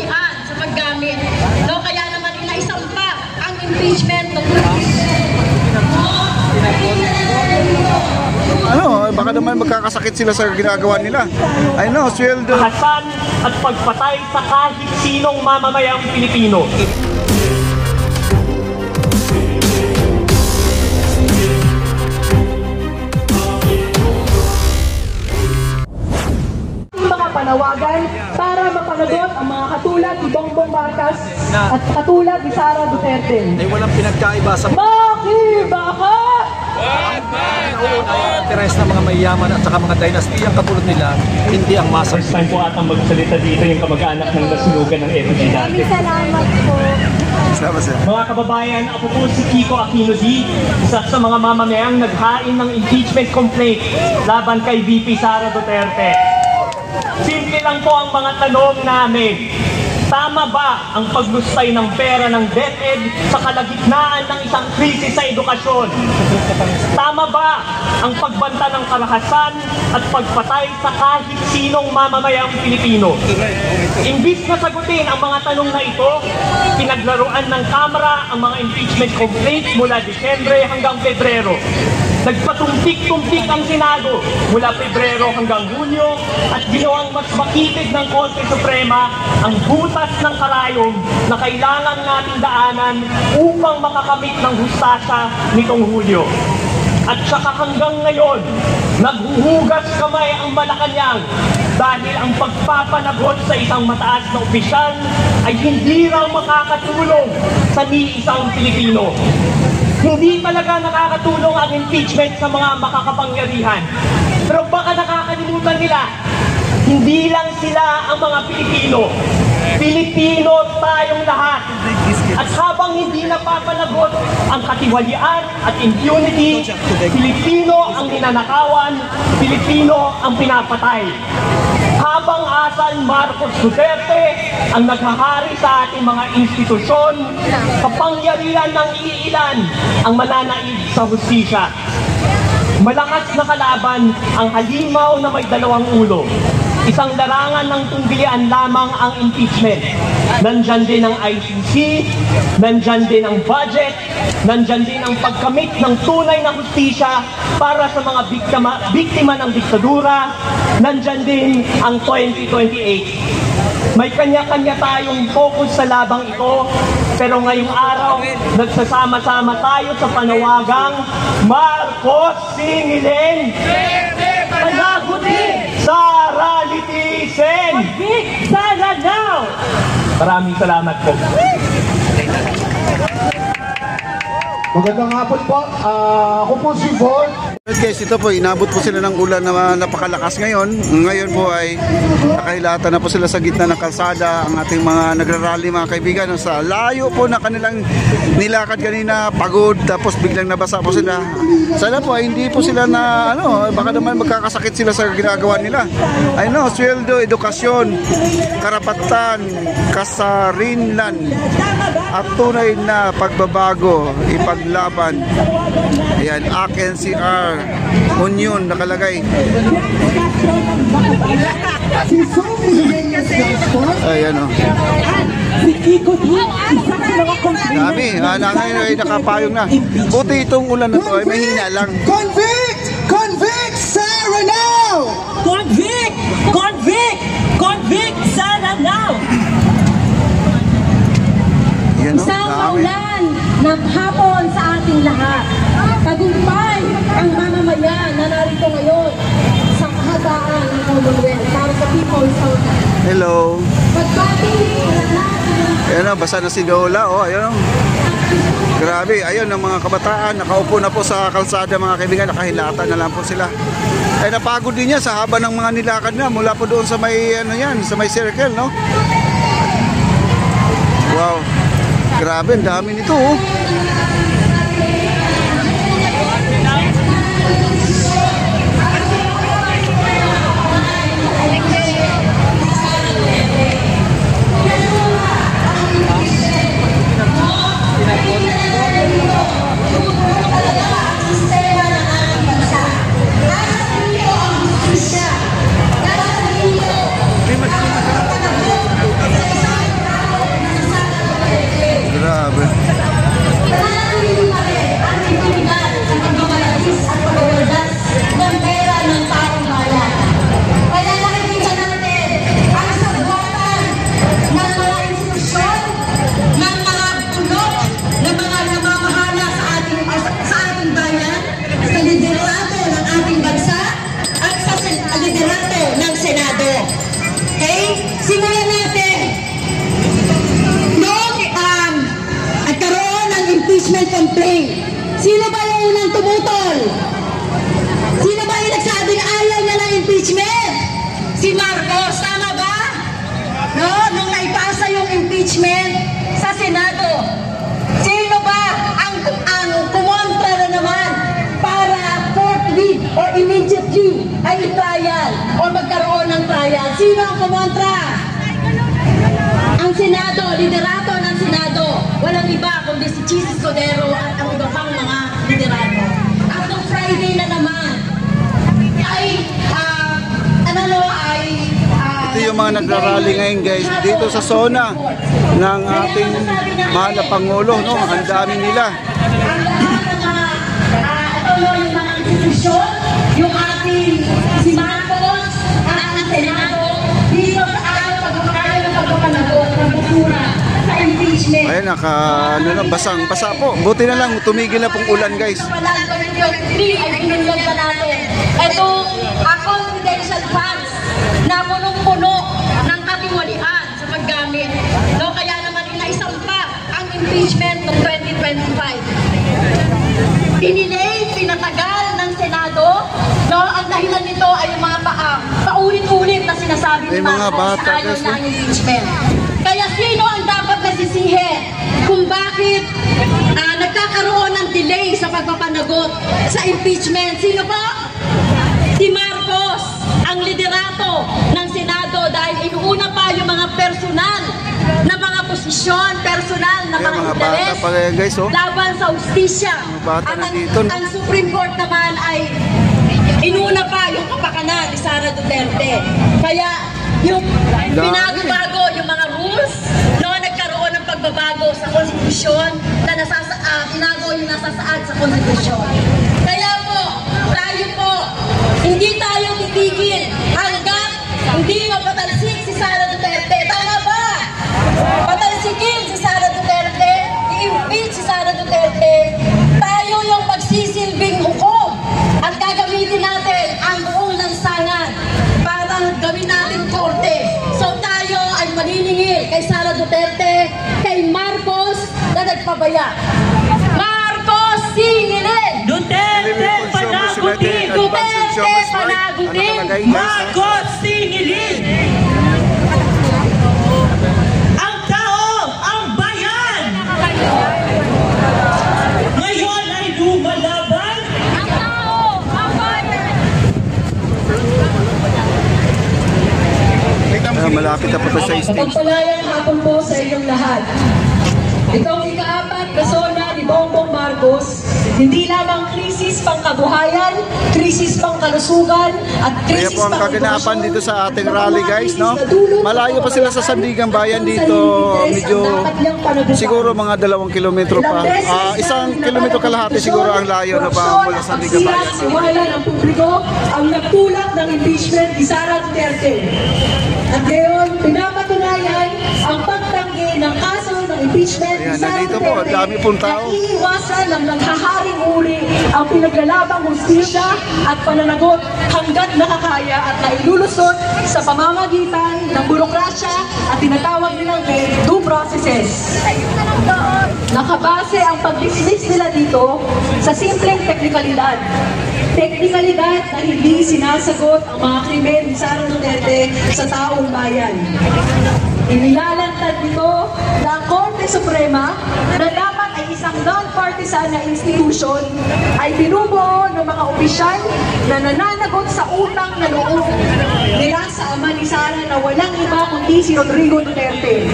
katiwalian sa paggamit. No, kaya naman inaisampa ang impeachment ng ano, baka naman magkakasakit sila sa ginagawa nila. I know, sweldo. Hasan at pagpatay sa kahit sinong mamamayang Pilipino. Mga panawagan para mapanagot ang mga katulad ni Bongbong Marcos at katulad ni Sara Duterte. Ay walang pinagkaiba sa Makibakat! interes ng mga mayayaman at saka mga dynasty ang katulad nila, hindi ang masa. First time po atang magsalita dito yung kamag-anak ng nasunugan ng effigy natin. Salamat po. Salamat sir. Mga kababayan, ako po si Kiko Aquino D, isa sa mga mamamayang naghain ng impeachment complaint laban kay VP Sara Duterte. Simple lang po ang mga tanong namin. Tama ba ang paglustay ng pera ng DepEd sa kalagitnaan ng isang krisis sa edukasyon? Tama ba ang pagbanta ng karahasan at pagpatay sa kahit sinong mamamayang Pilipino? Imbis na sagutin ang mga tanong na ito, pinaglaruan ng Kamara ang mga impeachment complaints mula Disyembre hanggang Pebrero. Nagpatumpik-tumpik ang Senado mula Pebrero hanggang Hunyo at ginawang mas makitid ng Korte Suprema ang butas ng karayom na kailangan nating daanan upang makakamit ng hustasya nitong Hulyo. At saka hanggang ngayon, naghuhugas kamay ang Malacanang dahil ang pagpapanagot sa isang mataas na opisyal ay hindi raw makakatulong sa ni-isang Pilipino. Hindi talaga nakakatulong ang impeachment sa mga makakapangyarihan. Pero baka nakakalimutan nila, hindi lang sila ang mga Pilipino. Pilipino tayong lahat. At habang hindi napapanagot ang katiwalian at impunity, Pilipino ang ninanakawan, Pilipino ang pinapatay. Habang asal Marcos Duterte ang naghahari sa ating mga institusyon, kapangyarihan ng iilan ang mananaig sa hustisya. Malakas na kalaban ang halimaw na may dalawang ulo. Isang larangan ng tunggilian lamang ang impeachment. Nandyan din ang ICC, nandyan din ang budget, nandyan din ang pagkamit ng tunay na hustisya para sa mga biktima ng diktadura, nandyan din ang 2028. May kanya-kanya tayong focus sa labang ito, pero ngayong araw, nagsasama-sama tayo sa panawagang Marcos Singilin! Panagutin! Sara Litisen! Sara now! Maraming salamat po. Magandang hapon po. Ako po si Von. Guys, ito po, inabot po sila ng ulan na napakalakas ngayon. Ngayon po ay nakahilata na po sila sa gitna ng kalsada. Ang ating mga nagrarally mga kaibigan, sa layo po na kanilang nilakad kanina, pagod, tapos biglang nabasa po sila. Sana po ay hindi po sila na baka naman magkakasakit sila sa ginagawa nila. I know, sweldo, edukasyon, karapatan, kasarinlan, at tunay na pagbabago, ipaglaban. Ayan, ACNCR, Union nakalagay. Ayan o. Dami, ngayon ay nakapayong na. Buti itong ulan na to ay mahina lang. Convict! Convict Sara now! Convict! Convict! Convict Sara now! Isang maulan ng hapon sa ating lahat. Tagumpay ang mamamayan na narito ngayon sa kahagaan ng Commonwealth para sa People's House. Hello. Pagbati Ayan o, basa na si Lola. O, ayan o. Grabe, ayun ang mga kabataan. Nakaupo na po sa kalsada mga kaibigan. Nakahilata na lang po sila. Ay napagod din yan sa haba ng mga nilakad na. Mula po doon sa may, sa may circle, no? Wow. Grabe, ang dami nito, oh. impeachment sa Senado. Sino ba ang kumontra na naman para forthwith or immediately ay trial o magkaroon ng trial? Sino ang kumontra? Ang Senado, liderato ng Senado. Walang iba kundi si Chis Escudero at ang iba pang mga liderato. At noong Friday na naman ay Ito yung mga nagrarally ngayon guys dito sa zona ng ating mahal na Pangulo, no? Ang dami nila. Ang lahat ng mga yung mga institusyon, yung ating si Marcos at ang Senado dito sa araw ng pagpapanagot ng basura sa impeachment. Ayun, basang-basa po. Buti na lang, tumigil na pong ulan guys. Walang 2023 ay pinulog pa natin. Ito, confidential funds na punong-puno ng katiwalian sa paggamit. No, kaya naman inaisampa ang impeachment noong 2025. Pinatagal ng Senado. No, ang dahilan nito ay yung mga paulit-ulit na sinasabi ni Mga Marcos bata, sa ayaw guys, na ang impeachment. Kaya sino ang dapat nasisihin kung bakit nagkakaroon ng delay sa pagpapanagot sa impeachment? Sino po? Si Marcos, ang liderato ng Senado, dahil inuuna pa yung mga personal na mga posisyon, personal na mga Mga interes bata pa kaya guys, oh. laban sa ustisya. Mga bata At na dito, no? ang Supreme Court naman ay inuna pa yung kapakanan ni Sara Duterte. Kaya yung binago-bago yung mga rules, no, nagkaroon ng pagbabago sa konstitusyon na tinago yung nasasaad sa konstitusyon. Kaya po, tayo po, hindi tayo titigil hanggang hindi mapatalsik si Sara Duterte. Tama ba? Patalsikin si Sara Duterte, i-impeach si Sara Duterte, tayo yung magsisilbing hukom at gagamitin natin ang buong lansangan para gawin natin korte. So tayo ay maniningil kay Sara Duterte, kay Marcos na nagpabaya. Marcos, singilin! Duterte panagutin! Duterte panagutin! Marcos singilin! Ang tao, ang bayan! Ngayon ay lumalaban! Ang tao, ang bayan! Malapit na po ito sa stage. Pagpalayang hapon po sa inyong lahat. Itong ika-4 na zona ni Bongbong Marcos, hindi lamang krisis pangkabuhayan, krisis pangkalusugan, at Kaya krisis po ang kaganapan dito sa ating rally guys, no? Malayo pa sila sa Sandigan Bayan dito, medyo siguro mga 2 kilometro pa. 1 kilometro kalahati siguro ang layo na pa mula sa Sandigan Bayan. Siwala ng publiko ang nagtulak ng impeachment ni Sara Duterte. At ngayon, pinapatunayan ang pagtanggi ng kaso ng impeachment ni Ayan, Sara nandito po, Duterte. dami pong tao. At iiwasan ng naghaharing uri ang pinaglalabang hustisya at pananagot hanggat nakakaya at nailulusot sa pamamagitan ng burokrasya at tinatawag nilang due processes. Nakabase ang pag-dismiss nila dito sa simpleng teknikalidad. Teknikalidad na hindi sinasagot ang mga krimen ni Sara Duterte sa taong bayan. Inilalantad nito na ang Korte Suprema na dapat ay isang non-partisan na institusyon ay binubuo ng mga opisyal na nananagot sa utang na loob nila sa ama ni Sara na walang iba kundi si Rodrigo Duterte.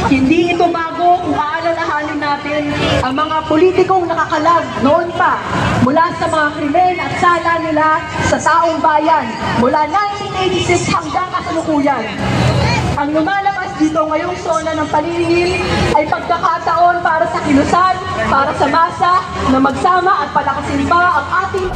Hindi ito bago kung aalalahanin natin ang mga politikong nakakalag noon pa mula sa mga krimen at sala nila sa taong bayan mula 1986 hanggang kasalukuyan. Ang lumalabas dito ngayong zona ng paniningil ay pagkakataon para sa kilusan, para sa masa na magsama at palakasin pa ang ating